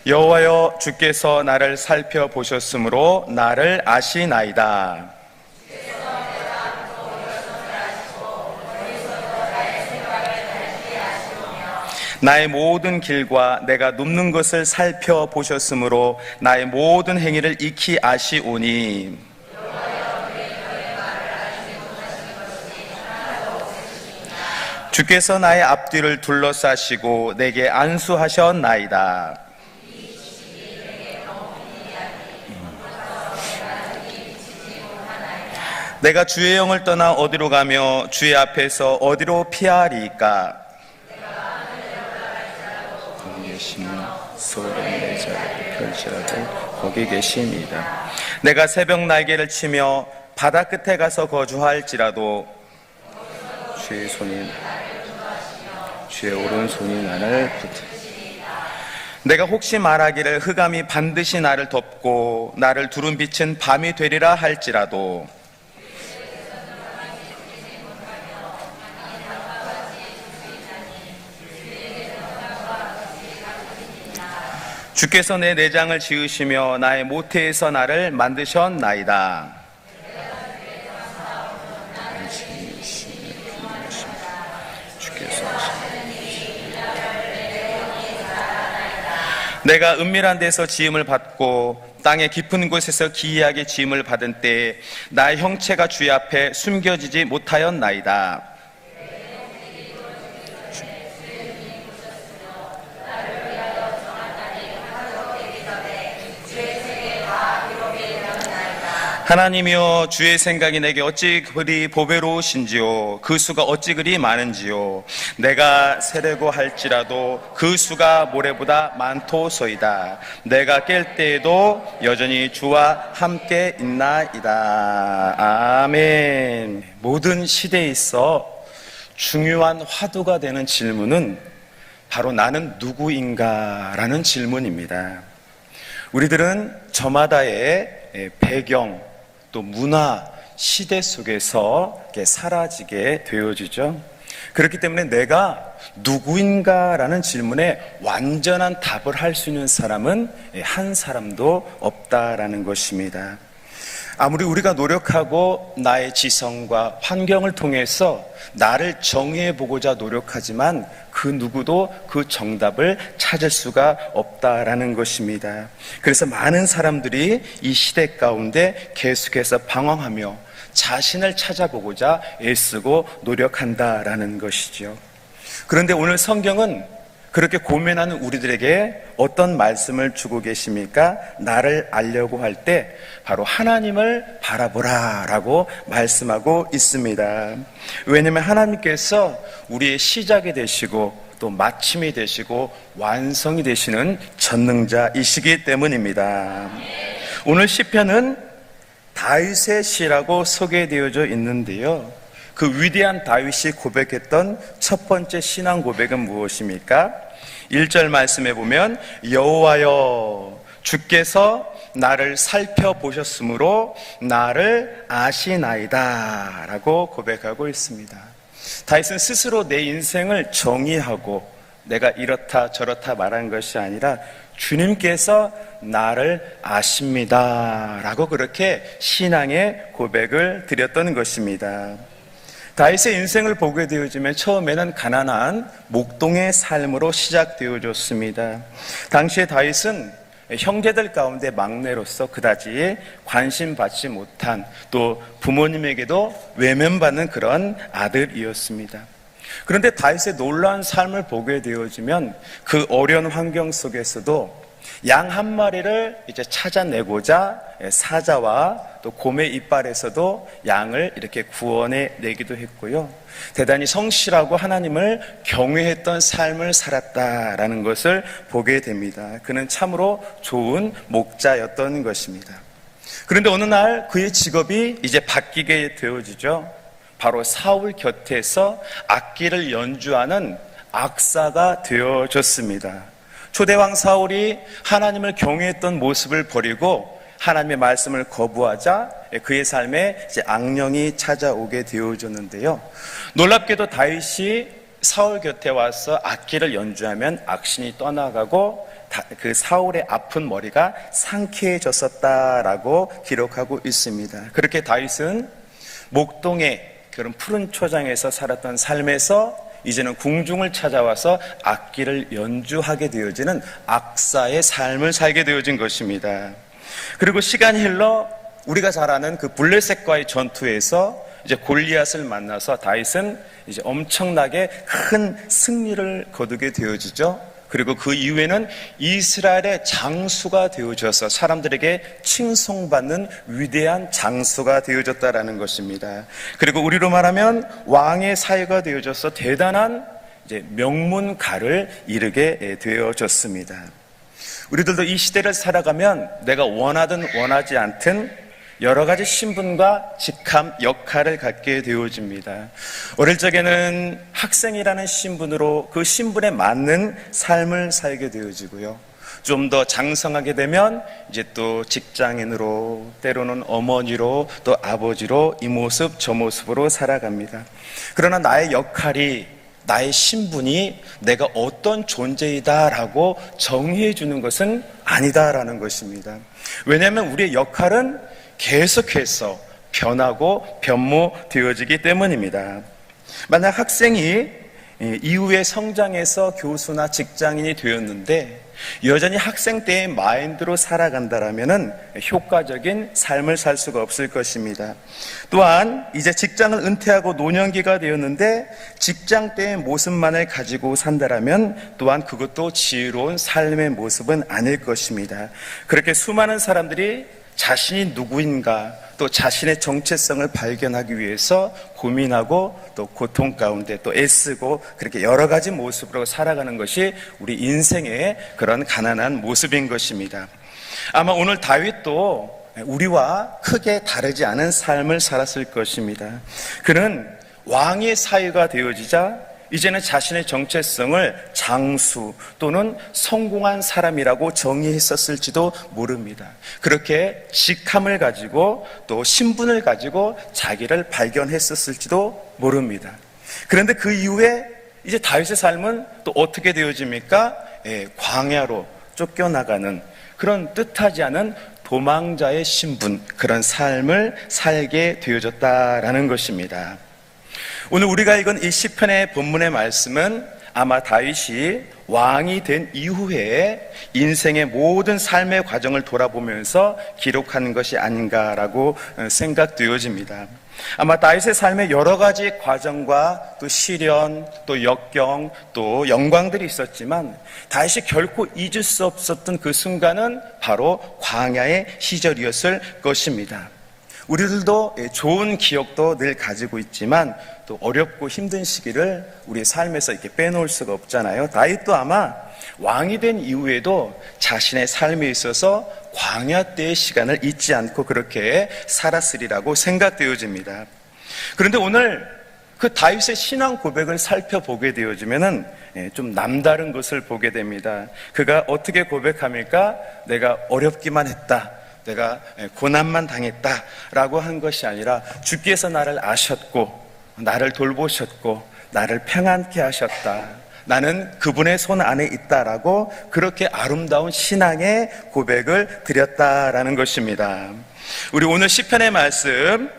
여호와여, 주께서 나를 살펴보셨으므로 나를 아시나이다. 나의 모든 길과 내가 눕는 것을 살펴보셨으므로 나의 모든 행위를 익히 아시오니. 주께서 나의 앞뒤를 둘러싸시고 내게 안수하셨나이다. 내가 주의 영을 떠나 어디로 가며 주의 앞에서 어디로 피하리이까? 거기 계시는 소돔의 자리를 펼치라도 거기 계심이다. 내가 새벽 날개를 치며 바다 끝에 가서 거주할지라도 주의 오른손이 나를 붙들리라. 내가 혹시 말하기를 흑암이 반드시 나를 덮고 나를 두른 빛은 밤이 되리라 할지라도 주께서 내 내장을 지으시며 나의 모태에서 나를 만드셨나이다. 내가 은밀한 데서 지음을 받고 땅의 깊은 곳에서 기이하게 지음을 받은 때에 나의 형체가 주의 앞에 숨겨지지 못하였나이다. 하나님이여, 주의 생각이 내게 어찌 그리 보배로우신지요. 그 수가 어찌 그리 많은지요. 내가 세려고 할지라도 그 수가 모래보다 많도소이다. 내가 깰 때에도 여전히 주와 함께 있나이다. 아멘. 모든 시대에 있어 중요한 화두가 되는 질문은 바로 나는 누구인가 라는 질문입니다. 우리들은 저마다의 배경, 또 문화, 시대 속에서 사라지게 되어지죠. 그렇기 때문에 내가 누구인가라는 질문에 완전한 답을 할 수 있는 사람은 한 사람도 없다라는 것입니다. 아무리 우리가 노력하고 나의 지성과 환경을 통해서 나를 정의해보고자 노력하지만 그 누구도 그 정답을 찾을 수가 없다라는 것입니다. 그래서 많은 사람들이 이 시대 가운데 계속해서 방황하며 자신을 찾아보고자 애쓰고 노력한다라는 것이죠. 그런데 오늘 성경은 그렇게 고민하는 우리들에게 어떤 말씀을 주고 계십니까? 나를 알려고 할 때 바로 하나님을 바라보라 라고 말씀하고 있습니다. 왜냐하면 하나님께서 우리의 시작이 되시고 또 마침이 되시고 완성이 되시는 전능자이시기 때문입니다. 오늘 시편은 다윗의 시라고 소개되어져 있는데요, 그 위대한 다윗이 고백했던 첫 번째 신앙 고백은 무엇입니까? 1절 말씀에 보면 여호와여, 주께서 나를 살펴보셨으므로 나를 아시나이다 라고 고백하고 있습니다. 다윗은 스스로 내 인생을 정의하고 내가 이렇다 저렇다 말한 것이 아니라 주님께서 나를 아십니다 라고 그렇게 신앙의 고백을 드렸던 것입니다. 다윗의 인생을 보게 되어지면 처음에는 가난한 목동의 삶으로 시작되어졌습니다. 당시에 다윗은 형제들 가운데 막내로서 그다지 관심받지 못한, 또 부모님에게도 외면받는 그런 아들이었습니다. 그런데 다윗의 놀라운 삶을 보게 되어지면 그 어려운 환경 속에서도 양 한 마리를 이제 찾아내고자 사자와 또 곰의 이빨에서도 양을 이렇게 구원해 내기도 했고요, 대단히 성실하고 하나님을 경외했던 삶을 살았다라는 것을 보게 됩니다. 그는 참으로 좋은 목자였던 것입니다. 그런데 어느 날 그의 직업이 이제 바뀌게 되어지죠. 바로 사울 곁에서 악기를 연주하는 악사가 되어졌습니다. 초대왕 사울이 하나님을 경외했던 모습을 버리고 하나님의 말씀을 거부하자 그의 삶에 이제 악령이 찾아오게 되어졌는데요, 놀랍게도 다윗이 사울 곁에 와서 악기를 연주하면 악신이 떠나가고 그 사울의 아픈 머리가 상쾌해졌었다라고 기록하고 있습니다. 그렇게 다윗은 목동의 그런 푸른 초장에서 살았던 삶에서 이제는 궁중을 찾아와서 악기를 연주하게 되어지는 악사의 삶을 살게 되어진 것입니다. 그리고 시간이 흘러 우리가 잘 아는 그 블레셋과의 전투에서 이제 골리앗을 만나서 다윗은 이제 엄청나게 큰 승리를 거두게 되어지죠. 그리고 그 이후에는 이스라엘의 장수가 되어져서 사람들에게 칭송받는 위대한 장수가 되어졌다라는 것입니다. 그리고 우리로 말하면 왕의 사위가 되어져서 대단한 이제 명문가를 이루게 되어졌습니다. 우리들도 이 시대를 살아가면 내가 원하든 원하지 않든 여러 가지 신분과 직함, 역할을 갖게 되어집니다. 어릴 적에는 학생이라는 신분으로 그 신분에 맞는 삶을 살게 되어지고요. 좀 더 장성하게 되면 이제 또 직장인으로, 때로는 어머니로, 또 아버지로 이 모습 저 모습으로 살아갑니다. 그러나 나의 역할이, 나의 신분이 내가 어떤 존재이다라고 정의해 주는 것은 아니다라는 것입니다. 왜냐하면 우리의 역할은 계속해서 변하고 변모되어지기 때문입니다. 만약 학생이 이후에 성장해서 교수나 직장인이 되었는데 여전히 학생 때의 마인드로 살아간다라면 효과적인 삶을 살 수가 없을 것입니다. 또한 이제 직장을 은퇴하고 노년기가 되었는데 직장 때의 모습만을 가지고 산다라면 또한 그것도 지혜로운 삶의 모습은 아닐 것입니다. 그렇게 수많은 사람들이 자신이 누구인가 또 자신의 정체성을 발견하기 위해서 고민하고 또 고통 가운데 또 애쓰고 그렇게 여러 가지 모습으로 살아가는 것이 우리 인생의 그런 가난한 모습인 것입니다. 아마 오늘 다윗도 우리와 크게 다르지 않은 삶을 살았을 것입니다. 그는 왕의 사위가 되어지자 이제는 자신의 정체성을 장수 또는 성공한 사람이라고 정의했었을지도 모릅니다. 그렇게 직함을 가지고 또 신분을 가지고 자기를 발견했었을지도 모릅니다. 그런데 그 이후에 이제 다윗의 삶은 또 어떻게 되어집니까? 광야로 쫓겨나가는 그런 뜻하지 않은 도망자의 신분, 그런 삶을 살게 되어졌다라는 것입니다. 오늘 우리가 읽은 이 시편의 본문의 말씀은 아마 다윗이 왕이 된 이후에 인생의 모든 삶의 과정을 돌아보면서 기록한 것이 아닌가라고 생각되어집니다. 아마 다윗의 삶의 여러 가지 과정과 또 시련, 또 역경, 또 영광들이 있었지만 다윗이 결코 잊을 수 없었던 그 순간은 바로 광야의 시절이었을 것입니다. 우리들도 좋은 기억도 늘 가지고 있지만 또 어렵고 힘든 시기를 우리의 삶에서 이렇게 빼놓을 수가 없잖아요. 다윗도 아마 왕이 된 이후에도 자신의 삶에 있어서 광야 때의 시간을 잊지 않고 그렇게 살았으리라고 생각되어집니다. 그런데 오늘 그 다윗의 신앙 고백을 살펴보게 되어지면은 좀 남다른 것을 보게 됩니다. 그가 어떻게 고백합니까? 내가 어렵기만 했다. 내가 고난만 당했다라고 한 것이 아니라 주께서 나를 아셨고 나를 돌보셨고 나를 평안케 하셨다. 나는 그분의 손 안에 있다라고 그렇게 아름다운 신앙의 고백을 드렸다라는 것입니다. 우리 오늘 시편의 말씀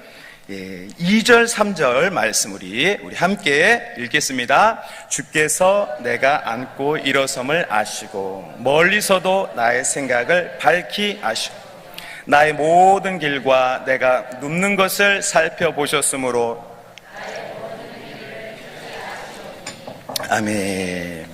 2절 3절 말씀 우리 함께 읽겠습니다. 주께서 내가 앉고 일어섬을 아시고 멀리서도 나의 생각을 밝히 아시고 나의 모든 길과 내가 눕는 것을 살펴보셨으므로 아멘.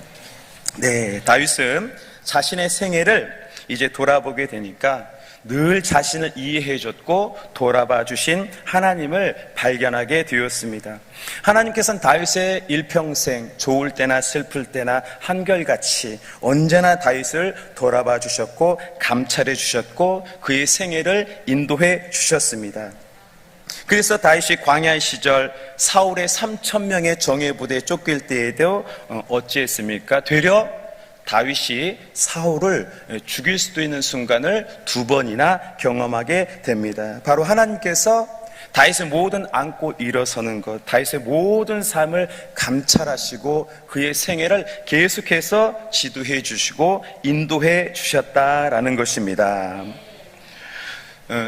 네, 다윗은 자신의 생애를 이제 돌아보게 되니까 늘 자신을 이해해 줬고 돌아봐 주신 하나님을 발견하게 되었습니다. 하나님께서는 다윗의 일평생 좋을 때나 슬플 때나 한결같이 언제나 다윗을 돌아봐 주셨고 감찰해 주셨고 그의 생애를 인도해 주셨습니다. 그래서 다윗이 광야의 시절 사울의 3,000명의 정예부대에 쫓길 때에도 어찌했습니까? 되려 다윗이 사울을 죽일 수도 있는 순간을 2번이나 경험하게 됩니다. 바로 하나님께서 다윗의 모든 안고 일어서는 것, 다윗의 모든 삶을 감찰하시고 그의 생애를 계속해서 지도해 주시고 인도해 주셨다라는 것입니다.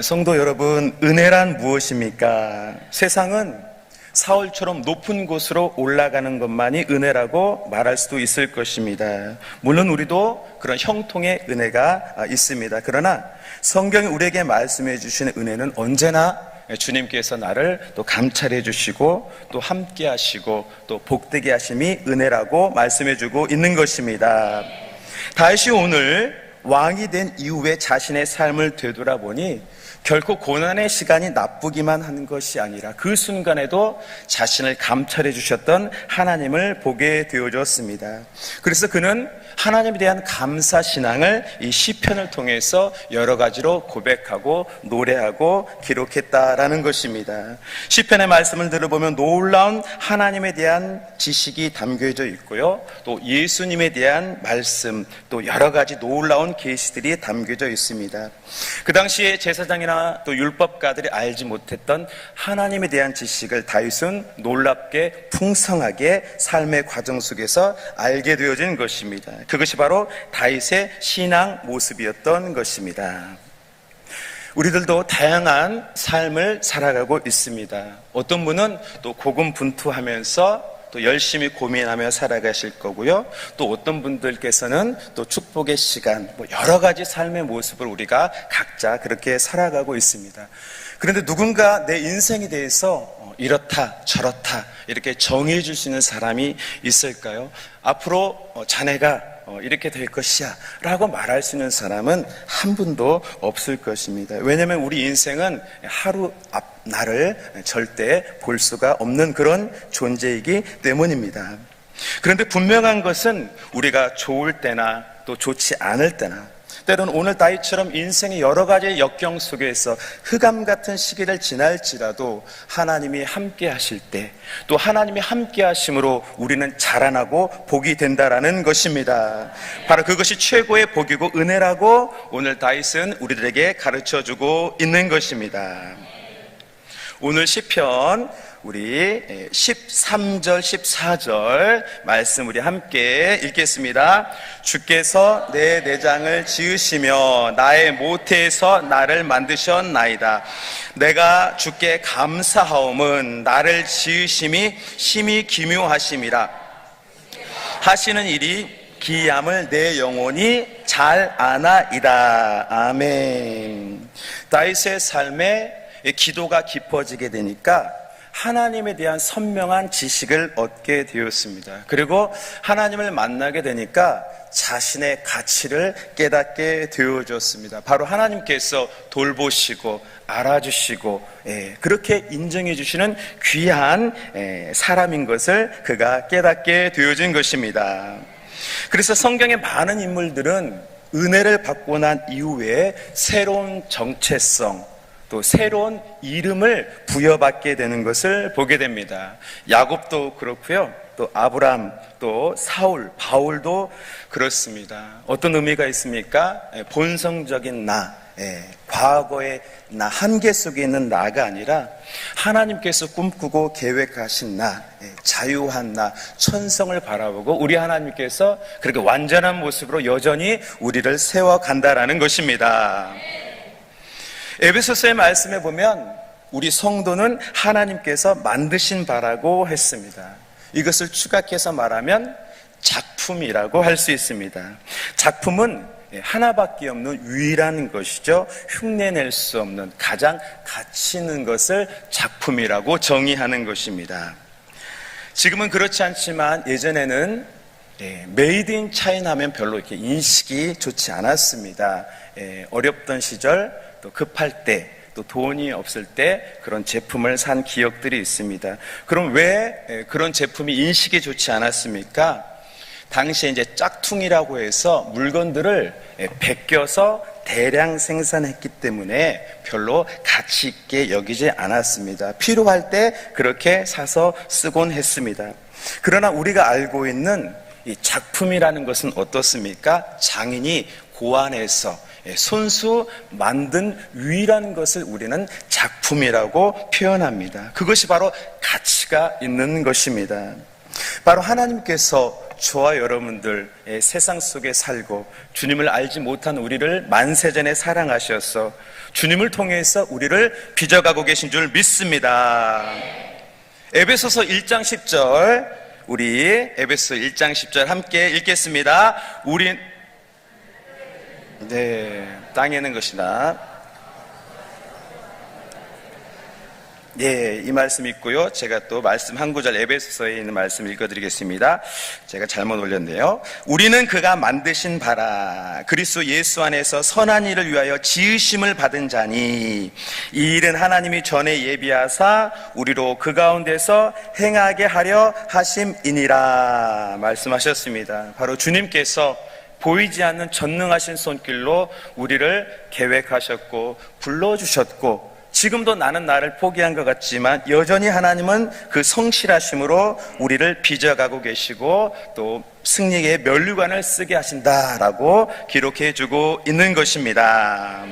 성도 여러분, 은혜란 무엇입니까? 세상은 사울처럼 높은 곳으로 올라가는 것만이 은혜라고 말할 수도 있을 것입니다. 물론 우리도 그런 형통의 은혜가 있습니다. 그러나 성경이 우리에게 말씀해 주시는 은혜는 언제나 주님께서 나를 또 감찰해 주시고 또 함께 하시고 또 복되게 하심이 은혜라고 말씀해 주고 있는 것입니다. 다윗이 오늘 왕이 된 이후에 자신의 삶을 되돌아보니 결코 고난의 시간이 나쁘기만 한 것이 아니라 그 순간에도 자신을 감찰해 주셨던 하나님을 보게 되어졌습니다. 그래서 그는 하나님에 대한 감사 신앙을 이 시편을 통해서 여러 가지로 고백하고 노래하고 기록했다라는 것입니다. 시편의 말씀을 들어보면 놀라운 하나님에 대한 지식이 담겨져 있고요, 또 예수님에 대한 말씀, 또 여러 가지 놀라운 계시들이 담겨져 있습니다. 그 당시에 제사장이나 또 율법가들이 알지 못했던 하나님에 대한 지식을 다윗은 놀랍게 풍성하게 삶의 과정 속에서 알게 되어진 것입니다. 그것이 바로 다윗의 신앙 모습이었던 것입니다. 우리들도 다양한 삶을 살아가고 있습니다. 어떤 분은 또 고군분투하면서 또 열심히 고민하며 살아가실 거고요, 또 어떤 분들께서는 또 축복의 시간, 여러 가지 삶의 모습을 우리가 각자 그렇게 살아가고 있습니다. 그런데 누군가 내 인생에 대해서 이렇다 저렇다 이렇게 정해 줄 수 있는 사람이 있을까요? 앞으로 자네가 이렇게 될 것이야 라고 말할 수 있는 사람은 한 분도 없을 것입니다. 왜냐하면 우리 인생은 하루 앞 날을 절대 볼 수가 없는 그런 존재이기 때문입니다. 그런데 분명한 것은 우리가 좋을 때나 또 좋지 않을 때나, 때로는 오늘 다윗처럼 인생의 여러 가지 역경 속에서 흑암 같은 시기를 지날지라도 하나님이 함께 하실 때, 또 하나님이 함께 하심으로 우리는 자라나고 복이 된다라는 것입니다. 바로 그것이 최고의 복이고 은혜라고 오늘 다윗은 우리들에게 가르쳐주고 있는 것입니다. 오늘 시편 우리 13절 14절 말씀 우리 함께 읽겠습니다. 주께서 내 내장을 지으시며 나의 모태에서 나를 만드셨나이다. 내가 주께 감사하옴은 나를 지으심이 심히 기묘하심이라. 하시는 일이 기이함을 내 영혼이 잘 아나이다. 아멘. 다윗의 삶에 기도가 깊어지게 되니까 하나님에 대한 선명한 지식을 얻게 되었습니다. 그리고 하나님을 만나게 되니까 자신의 가치를 깨닫게 되어졌습니다. 바로 하나님께서 돌보시고 알아주시고 그렇게 인정해 주시는 귀한 사람인 것을 그가 깨닫게 되어진 것입니다. 그래서 성경의 많은 인물들은 은혜를 받고 난 이후에 새로운 정체성, 또 새로운 이름을 부여받게 되는 것을 보게 됩니다. 야곱도 그렇고요, 또 아브람, 또 사울, 바울도 그렇습니다. 어떤 의미가 있습니까? 본성적인 나, 과거의 나, 한계 속에 있는 나가 아니라 하나님께서 꿈꾸고 계획하신 나, 자유한 나, 천성을 바라보고 우리 하나님께서 그렇게 완전한 모습으로 여전히 우리를 세워간다라는 것입니다. 에베소서의 말씀에 보면 우리 성도는 하나님께서 만드신 바라고 했습니다. 이것을 추각해서 말하면 작품이라고 할 수 있습니다. 작품은 하나밖에 없는 유일한 것이죠. 흉내낼 수 없는 가장 가치 있는 것을 작품이라고 정의하는 것입니다. 지금은 그렇지 않지만 예전에는 메이드 인 차이나 하면 별로 이렇게 인식이 좋지 않았습니다. 어렵던 시절, 또 급할 때, 또 돈이 없을 때 그런 제품을 산 기억들이 있습니다. 그럼 왜 그런 제품이 인식이 좋지 않았습니까? 당시에 이제 짝퉁이라고 해서 물건들을 베껴서 대량 생산했기 때문에 별로 가치 있게 여기지 않았습니다. 필요할 때 그렇게 사서 쓰곤 했습니다. 그러나 우리가 알고 있는 이 작품이라는 것은 어떻습니까? 장인이 고안해서 손수 만든 유일한 것을 우리는 작품이라고 표현합니다. 그것이 바로 가치가 있는 것입니다. 바로 하나님께서 저와 여러분들 세상 속에 살고 주님을 알지 못한 우리를 만세전에 사랑하셔서 주님을 통해서 우리를 빚어가고 계신 줄 믿습니다. 에베소서 1장 10절, 우리 에베소 1장 10절 함께 읽겠습니다. 땅에 있는 것이나, 이 말씀 있고요. 제가 또 말씀 한 구절 에베소서에 있는 말씀 읽어드리겠습니다. 제가 잘못 올렸네요. 우리는 그가 만드신 바라 그리스도 예수 안에서 선한 일을 위하여 지으심을 받은 자니 이 일은 하나님이 전에 예비하사 우리로 그 가운데서 행하게 하려 하심이니라 말씀하셨습니다. 바로 주님께서 보이지 않는 전능하신 손길로 우리를 계획하셨고 불러주셨고, 지금도 나는 나를 포기한 것 같지만 여전히 하나님은 그 성실하심으로 우리를 빚어가고 계시고 또 승리의 면류관을 쓰게 하신다라고 기록해주고 있는 것입니다.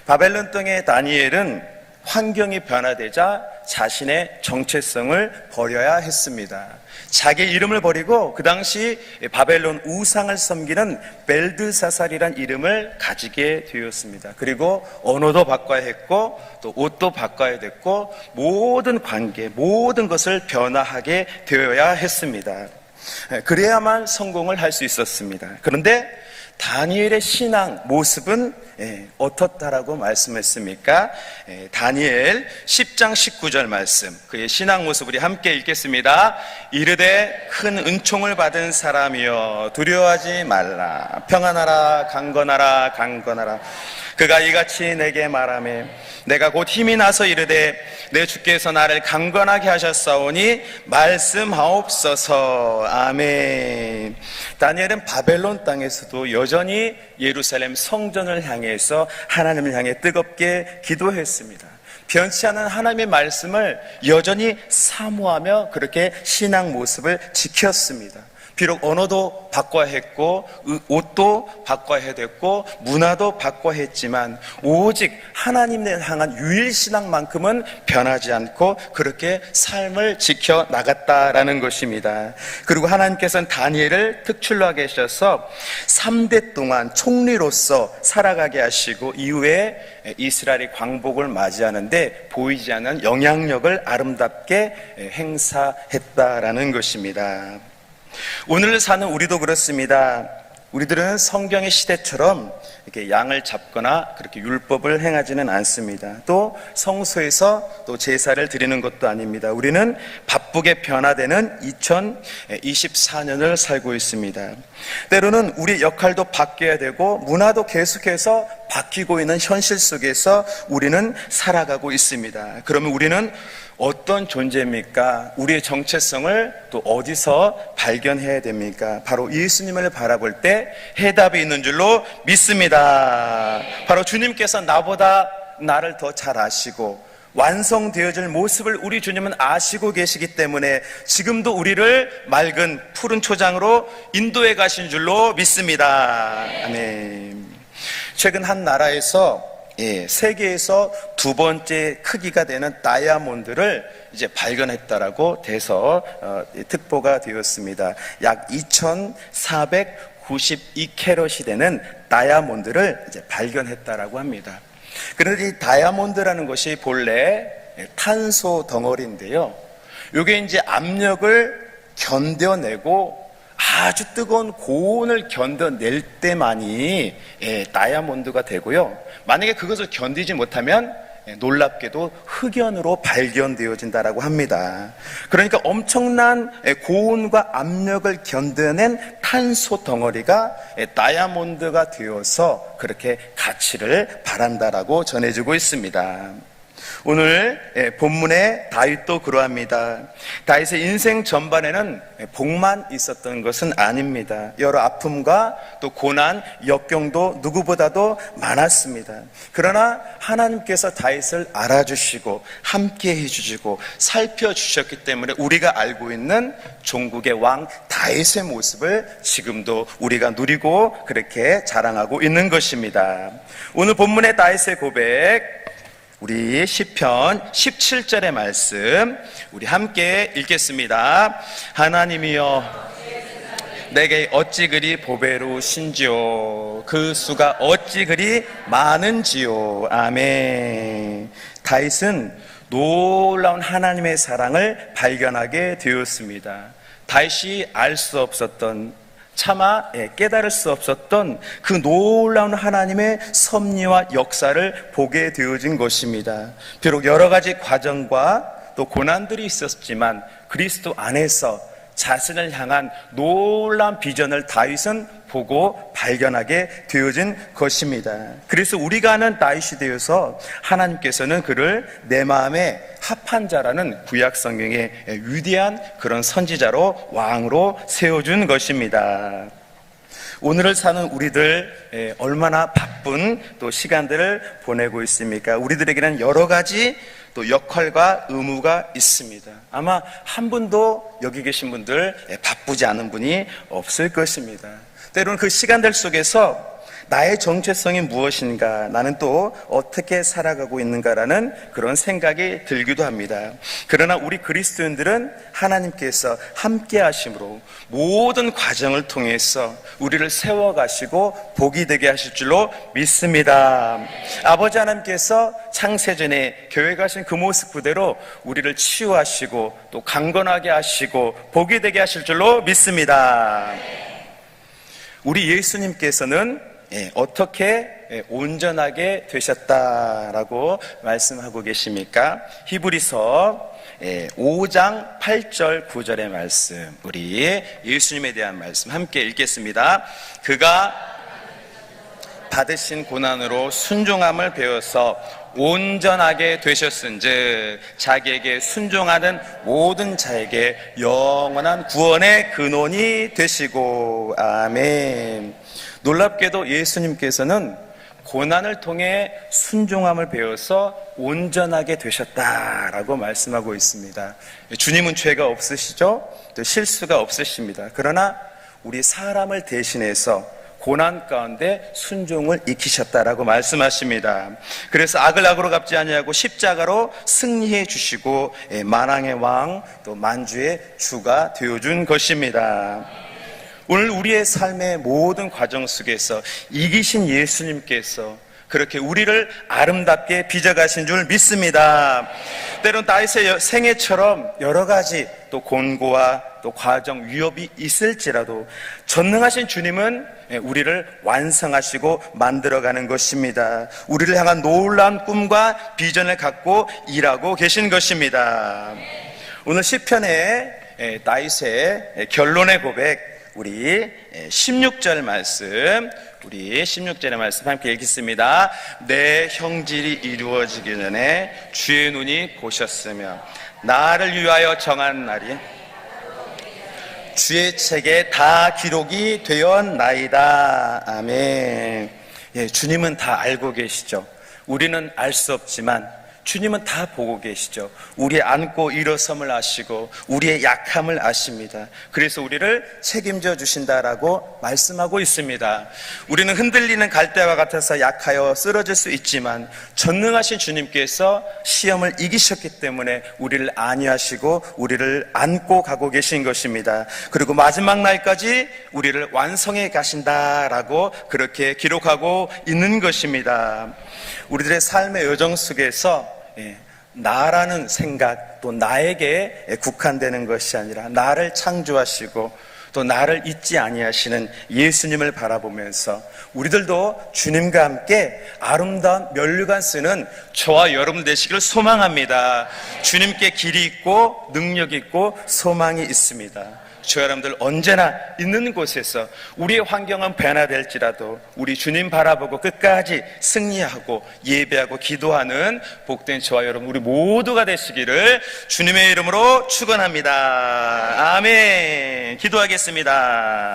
바벨론 땅의 다니엘은 환경이 변화되자 자신의 정체성을 버려야 했습니다. 자기 이름을 버리고 그 당시 바벨론 우상을 섬기는 벨드사살이란 이름을 가지게 되었습니다. 그리고 언어도 바꿔야 했고 또 옷도 바꿔야 됐고 모든 관계, 모든 것을 변화하게 되어야 했습니다. 그래야만 성공을 할 수 있었습니다. 그런데 다니엘의 신앙 모습은 어떻다라고 말씀했습니까? 다니엘 10장 19절 말씀, 그의 신앙 모습 우리 함께 읽겠습니다. 이르되 큰 은총을 받은 사람이여 두려워하지 말라. 평안하라, 강건하라, 강건하라. 그가 이같이 내게 말하매 내가 곧 힘이 나서 이르되 내 주께서 나를 강건하게 하셨사오니 말씀하옵소서. 아멘. 다니엘은 바벨론 땅에서도 여전히 예루살렘 성전을 향해서 하나님을 향해 뜨겁게 기도했습니다. 변치 않은 하나님의 말씀을 여전히 사모하며 그렇게 신앙 모습을 지켰습니다. 비록 언어도 바꿔야 했고 옷도 바꿔야 됐고 문화도 바꿔야 했지만 오직 하나님을 향한 유일신앙만큼은 변하지 않고 그렇게 삶을 지켜나갔다라는 것입니다. 그리고 하나님께서는 다니엘을 특출로 하게 하셔서 3대 동안 총리로서 살아가게 하시고 이후에 이스라엘이 광복을 맞이하는데 보이지 않는 영향력을 아름답게 행사했다라는 것입니다. 오늘 사는 우리도 그렇습니다. 우리들은 성경의 시대처럼 이렇게 양을 잡거나 그렇게 율법을 행하지는 않습니다. 또 성소에서 또 제사를 드리는 것도 아닙니다. 우리는 바쁘게 변화되는 2024년을 살고 있습니다. 때로는 우리 역할도 바뀌어야 되고 문화도 계속해서 바뀌고 있는 현실 속에서 우리는 살아가고 있습니다. 그러면 우리는 어떤 존재입니까? 우리의 정체성을 또 어디서 발견해야 됩니까? 바로 예수님을 바라볼 때 해답이 있는 줄로 믿습니다. 바로 주님께서 나보다 나를 더 잘 아시고 완성되어질 모습을 우리 주님은 아시고 계시기 때문에 지금도 우리를 맑은 푸른 초장으로 인도해 가신 줄로 믿습니다. 아멘. 최근 한 나라에서 세계에서 두 번째 크기가 되는 다이아몬드를 이제 발견했다라고 돼서 특보가 되었습니다. 약 2,492캐럿이 되는 다이아몬드를 이제 발견했다라고 합니다. 그런데 이 다이아몬드라는 것이 본래 탄소 덩어리인데요. 이게 이제 압력을 견뎌내고 아주 뜨거운 고온을 견뎌낼 때만이 다이아몬드가 되고요. 만약에 그것을 견디지 못하면 놀랍게도 흑연으로 발견되어진다라고 합니다. 그러니까 엄청난 고온과 압력을 견뎌낸 탄소 덩어리가 다이아몬드가 되어서 그렇게 가치를 발한다라고 전해지고 있습니다. 오늘 본문의 다윗도 그러합니다. 다윗의 인생 전반에는 복만 있었던 것은 아닙니다. 여러 아픔과 또 고난, 역경도 누구보다도 많았습니다. 그러나 하나님께서 다윗을 알아주시고 함께 해주시고 살펴주셨기 때문에 우리가 알고 있는 종국의 왕 다윗의 모습을 지금도 우리가 누리고 그렇게 자랑하고 있는 것입니다. 오늘 본문의 다윗의 고백, 우리 시편 17절의 말씀 우리 함께 읽겠습니다. 하나님이여 내게 어찌 그리 보배로우신지요, 그 수가 어찌 그리 많은지요. 아멘. 다윗은 놀라운 하나님의 사랑을 발견하게 되었습니다. 다윗이 알 수 없었던, 차마 깨달을 수 없었던 그 놀라운 하나님의 섭리와 역사를 보게 되어진 것입니다. 비록 여러 가지 과정과 또 고난들이 있었지만 그리스도 안에서 자신을 향한 놀라운 비전을 다윗은 보고 발견하게 되어진 것입니다. 그래서 우리가 아는 다윗이 되어서 하나님께서는 그를 내 마음에 합한 자라는 구약 성경의 위대한 그런 선지자로 왕으로 세워준 것입니다. 오늘을 사는 우리들 얼마나 바쁜 또 시간들을 보내고 있습니까? 우리들에게는 여러 가지 또 역할과 의무가 있습니다. 아마 한 분도 여기 계신 분들 바쁘지 않은 분이 없을 것입니다. 때로는 그 시간들 속에서 나의 정체성이 무엇인가, 나는 또 어떻게 살아가고 있는가라는 그런 생각이 들기도 합니다. 그러나 우리 그리스도인들은 하나님께서 함께 하심으로 모든 과정을 통해서 우리를 세워가시고 복이 되게 하실 줄로 믿습니다. 아버지 하나님께서 창세전에 교회 가신 그 모습 그대로 우리를 치유하시고 또 강건하게 하시고 복이 되게 하실 줄로 믿습니다. 우리 예수님께서는 어떻게 온전하게 되셨다라고 말씀하고 계십니까? 히브리서 5장 8절 9절의 말씀, 우리 예수님에 대한 말씀 함께 읽겠습니다. 그가 받으신 고난으로 순종함을 배워서 온전하게 되셨은즉 자기에게 순종하는 모든 자에게 영원한 구원의 근원이 되시고. 아멘. 놀랍게도 예수님께서는 고난을 통해 순종함을 배워서 온전하게 되셨다라고 말씀하고 있습니다. 주님은 죄가 없으시죠? 또 실수가 없으십니다. 그러나 우리 사람을 대신해서 고난 가운데 순종을 익히셨다라고 말씀하십니다. 그래서 악을 악으로 갚지 아니하고 십자가로 승리해 주시고 만왕의 왕 또 만주의 주가 되어준 것입니다. 오늘 우리의 삶의 모든 과정 속에서 이기신 예수님께서 그렇게 우리를 아름답게 빚어가신 줄 믿습니다. 때론 다윗의 생애처럼 여러 가지 또 곤고와 또 과정, 위협이 있을지라도 전능하신 주님은 우리를 완성하시고 만들어가는 것입니다. 우리를 향한 놀라운 꿈과 비전을 갖고 일하고 계신 것입니다. 오늘 시편의 다윗의 결론의 고백, 우리 16절 말씀, 우리 16절의 말씀 함께 읽겠습니다. 내 형질이 이루어지기 전에 주의 눈이 보셨으며 나를 위하여 정한 날이 주의 책에 다 기록이 되었나이다. 아멘. 주님은 다 알고 계시죠. 우리는 알 수 없지만 주님은 다 보고 계시죠. 우리의 안고 일어섬을 아시고 우리의 약함을 아십니다. 그래서 우리를 책임져 주신다라고 말씀하고 있습니다. 우리는 흔들리는 갈대와 같아서 약하여 쓰러질 수 있지만 전능하신 주님께서 시험을 이기셨기 때문에 우리를 안위하시고 우리를 안고 가고 계신 것입니다. 그리고 마지막 날까지 우리를 완성해 가신다라고 그렇게 기록하고 있는 것입니다. 우리들의 삶의 여정 속에서 나라는 생각, 또 나에게 국한되는 것이 아니라 나를 창조하시고 또 나를 잊지 아니하시는 예수님을 바라보면서 우리들도 주님과 함께 아름다운 면류관 쓰는 저와 여러분 되시기를 소망합니다. 주님께 길이 있고 능력이 있고 소망이 있습니다. 저 여러분들 언제나 있는 곳에서 우리의 환경은 변화될지라도 우리 주님 바라보고 끝까지 승리하고 예배하고 기도하는 복된 저와 여러분 우리 모두가 되시기를 주님의 이름으로 축원합니다. 아멘. 기도하겠습니다.